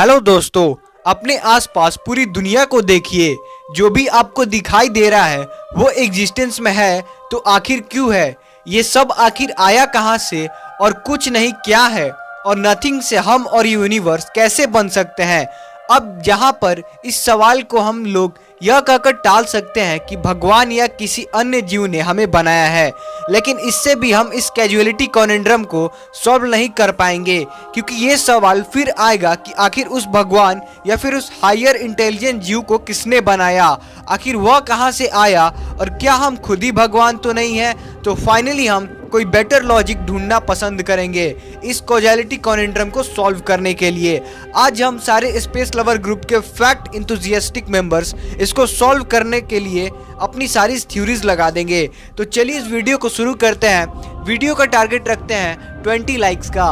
Hello दोस्तों, अपने आसपास पूरी दुनिया को देखिए। जो भी आपको दिखाई दे रहा है वो एग्जिस्टेंस में है, तो आखिर क्यों है? ये सब आखिर आया कहाँ से? और कुछ नहीं क्या है? और नथिंग से हम और यूनिवर्स कैसे बन सकते हैं? अब यहाँ पर इस सवाल को हम लोग यह कहकर टाल सकते हैं कि भगवान या किसी अन्य जीव ने हमें बनाया है, लेकिन इससे भी हम इस कैजुअलिटी कॉन्ड्रम को सॉल्व नहीं कर पाएंगे, क्योंकि ये सवाल फिर आएगा कि आखिर उस भगवान या फिर उस हायर इंटेलिजेंट जीव को किसने बनाया, आखिर वह कहाँ से आया, और क्या हम खुद ही भगवान तो नहीं है? तो फाइनली हम कोई बेटर लॉजिक ढूंढना पसंद करेंगे इस कॉजुअलिटी कॉन्ड्रम को सॉल्व करने के लिए। आज हम सारे स्पेस लवर ग्रुप के फैक्ट इंथुजियास्टिक मेंबर्स इसको सॉल्व करने के लिए अपनी सारी थ्योरीज लगा देंगे। तो चलिए इस वीडियो को शुरू करते हैं। वीडियो का टारगेट रखते हैं 20 लाइक्स का।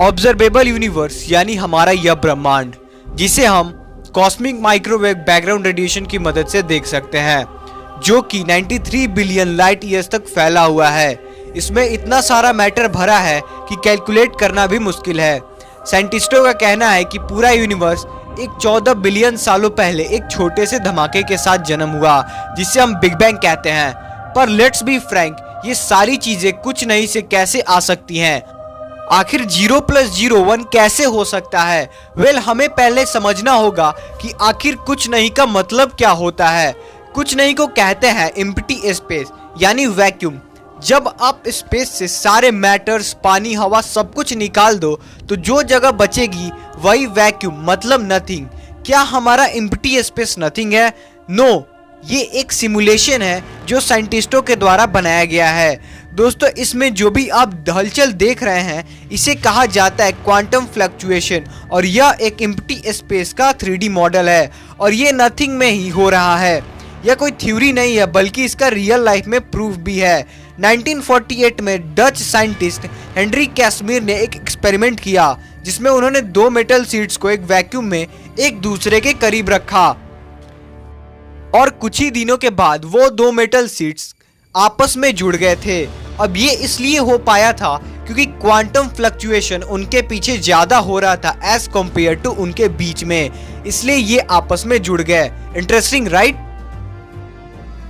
ऑब्जर्वेबल यूनिवर्स यानी हमारा यह ब्रह्मांड, जिसे हम कॉस्मिक माइक्रोवेव बैकग्राउंड रेडिएशन की मदद से देख सकते हैं, जो कि 93 बिलियन लाइट ईयर्स तक फैला हुआ है। इसमें इतना सारा मैटर भरा है कि कैलकुलेट करना भी मुश्किल है। साइंटिस्टों का कहना है कि पूरा यूनिवर्स एक 14 बिलियन सालों पहले एक छोटे से धमाके के साथ जन्म हुआ, जिसे हम बिग बैंग कहते हैं। पर लेट्स बी फ्रैंक, ये सारी चीजें कुछ नहीं से कैसे आ सकती हैं? आखिर 0 + 0 1 कैसे हो सकता है? हमें पहले समझना होगा कि आखिर कुछ नहीं का मतलब क्या होता है। कुछ नहीं को कहते हैं एम्प्टी स्पेस यानी वैक्यूम। जब आप स्पेस से सारे मैटर्स, पानी, हवा सब कुछ निकाल दो तो जो जगह बचेगी वही वैक्यूम, मतलब नथिंग। क्या हमारा एम्प्टी स्पेस नथिंग है? नो, ये एक सिमुलेशन है जो साइंटिस्टों के द्वारा बनाया गया है। दोस्तों, इसमें जो भी आप हलचल देख रहे हैं इसे कहा जाता है क्वांटम फ्लक्चुएशन, और यह एक एम्प्टी स्पेस का 3D मॉडल है और ये नथिंग में ही हो रहा है। यह कोई थ्योरी नहीं है, बल्कि इसका रियल लाइफ में प्रूफ भी है। 1948 में डच साइंटिस्ट हेनरी कैसमिर ने एक एक्सपेरिमेंट किया, जिसमें उन्होंने 2 मेटल शीट्स को एक वैक्यूम में एक दूसरे के करीब रखा, और कुछ ही दिनों के बाद वो 2 मेटल शीट्स आपस में जुड़ गए थे। अब ये इसलिए हो पाया था क्योंकि क्वांटम फ्लक्चुएशन उनके पीछे ज्यादा हो रहा था एज कम्पेयर टू उनके बीच में, इसलिए ये आपस में जुड़ गए। Interesting right?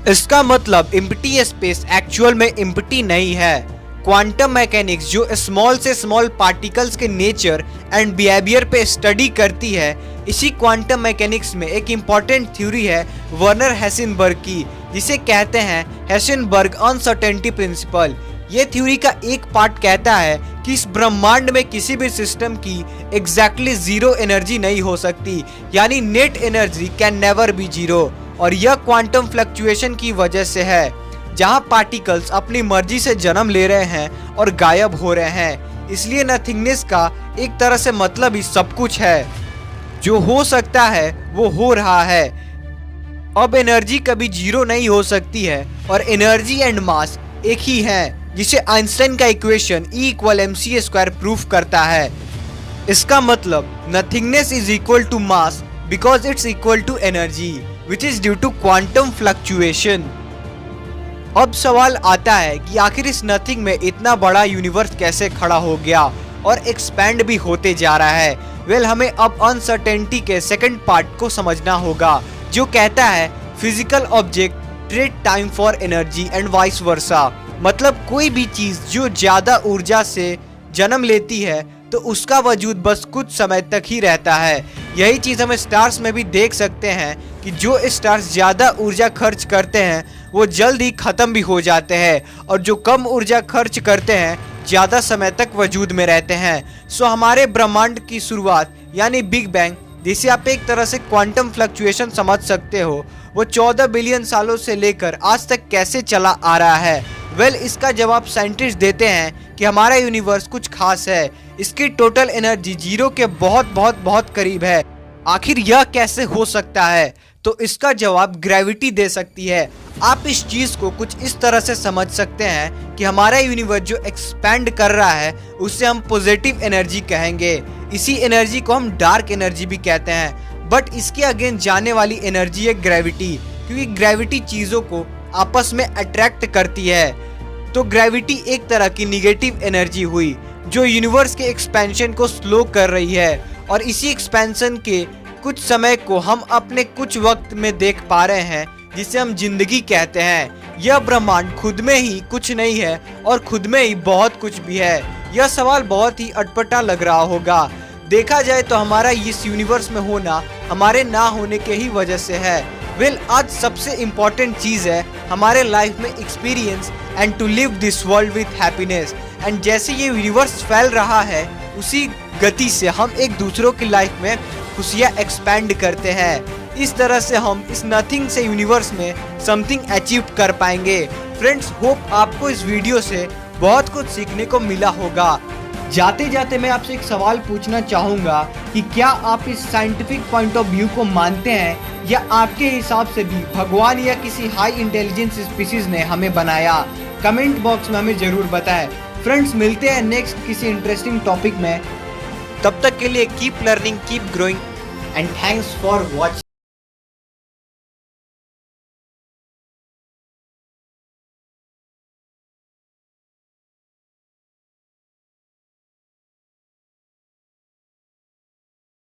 इसका मतलब एम्प्टी स्पेस एक्चुअल में एम्प्टी नहीं है। क्वांटम मैकेनिक्स जो स्मॉल से स्मॉल पार्टिकल्स के नेचर एंड बिहेवियर पे स्टडी करती है, इसी क्वांटम मैकेनिक्स में एक इम्पॉर्टेंट थ्योरी है वर्नर हेसिनबर्ग की, जिसे कहते हैं हेसिनबर्ग अनसर्टेनिटी प्रिंसिपल। ये थ्योरी का एक पार्ट कहता है कि इस ब्रह्मांड में किसी भी सिस्टम की एग्जैक्टली 0 एनर्जी नहीं हो सकती, यानी net energy can never be 0। और यह क्वांटम फ्लक्चुएशन की वजह से है, जहां पार्टिकल्स अपनी मर्जी से जन्म ले रहे हैं और गायब हो रहे हैं। इसलिए नथिंगनेस का एक तरह से मतलब ही सब कुछ है। जो हो सकता है वो हो रहा है। अब एनर्जी कभी 0 नहीं हो सकती है, और एनर्जी एंड मास एक ही है, जिसे आइंस्टाइन का इक्वेशन E = mc² प्रूफ करता है। इसका मतलब nothingness is equal to mass because it's equal to energy which is due to quantum fluctuation। अब सवाल आता है कि आखिर इस नथिंग में इतना बड़ा यूनिवर्स कैसे खड़ा हो गया और एक्सपैंड भी होते जा रहा है। हमें अब अनसर्टेनिटी के सेकंड पार्ट को समझना होगा, जो कहता है physical object trade time for energy and vice versa. मतलब कोई भी चीज जो ज्यादा ऊर्जा से जन्म लेती है तो उसका वजूद बस कुछ समय तक ही रहता है। यही चीज हम स्टार्स में भी देख सकते हैं कि जो स्टार्स ज्यादा ऊर्जा खर्च करते हैं वो जल्द ही खत्म भी हो जाते हैं, और जो कम ऊर्जा खर्च करते हैं ज्यादा समय तक वजूद में रहते हैं। सो हमारे ब्रह्मांड की शुरुआत यानी बिग बैंग, जिसे आप एक तरह से क्वांटम फ्लक्चुएशन समझ सकते हो, वो 14 बिलियन सालों से लेकर आज तक कैसे चला आ रहा है। इसका जवाब साइंटिस्ट देते हैं कि हमारा यूनिवर्स कुछ खास है। इसकी टोटल एनर्जी 0 के बहुत बहुत बहुत करीब है। आखिर यह कैसे हो सकता है? तो इसका जवाब ग्रेविटी दे सकती है। आप इस चीज को कुछ इस तरह से समझ सकते हैं कि हमारा यूनिवर्स जो एक्सपैंड कर रहा है उसे हम पॉजिटिव एनर्जी कहेंगे। इसी एनर्जी को हम डार्क एनर्जी भी कहते हैं। बट इसके अगेंस्ट जाने वाली एनर्जी है ग्रेविटी, क्योंकि ग्रेविटी चीजों को आपस में अट्रैक्ट करती है। तो ग्रेविटी एक तरह की निगेटिव एनर्जी हुई। जो यूनिवर्स के एक्सपेंशन को स्लो कर रही है, और इसी एक्सपेंशन के कुछ समय को हम अपने कुछ वक्त में देख पा रहे हैं, जिसे हम जिंदगी कहते हैं। यह ब्रह्मांड खुद में ही कुछ नहीं है और खुद में ही बहुत कुछ भी है। यह सवाल बहुत ही अटपटा लग रहा होगा। देखा जाए तो हमारा इस यूनिवर्स में होना हमारे ना होने के ही वजह से है। आज सबसे इम्पोर्टेंट चीज़ है हमारे लाइफ में experience and to live this world with happiness. And जैसे ये यूनिवर्स फैल रहा है, उसी गति से हम एक दूसरों की लाइफ में खुशियाँ एक्सपैंड करते हैं। इस तरह से हम इस नथिंग से यूनिवर्स में समथिंग अचीव कर पाएंगे। फ्रेंड्स, होप आपको इस वीडियो से बहुत कुछ सीखने को मिला होगा। जाते जाते मैं आपसे एक सवाल पूछना चाहूँगा कि क्या आप इस साइंटिफिक पॉइंट ऑफ व्यू को मानते हैं, या आपके हिसाब से भी भगवान या किसी हाई इंटेलिजेंस स्पीसीज ने हमें बनाया? कमेंट बॉक्स में हमें ज़रूर बताएं। फ्रेंड्स, मिलते हैं नेक्स्ट किसी इंटरेस्टिंग टॉपिक में। तब तक के लिए keep learning, keep growing and thanks for watching.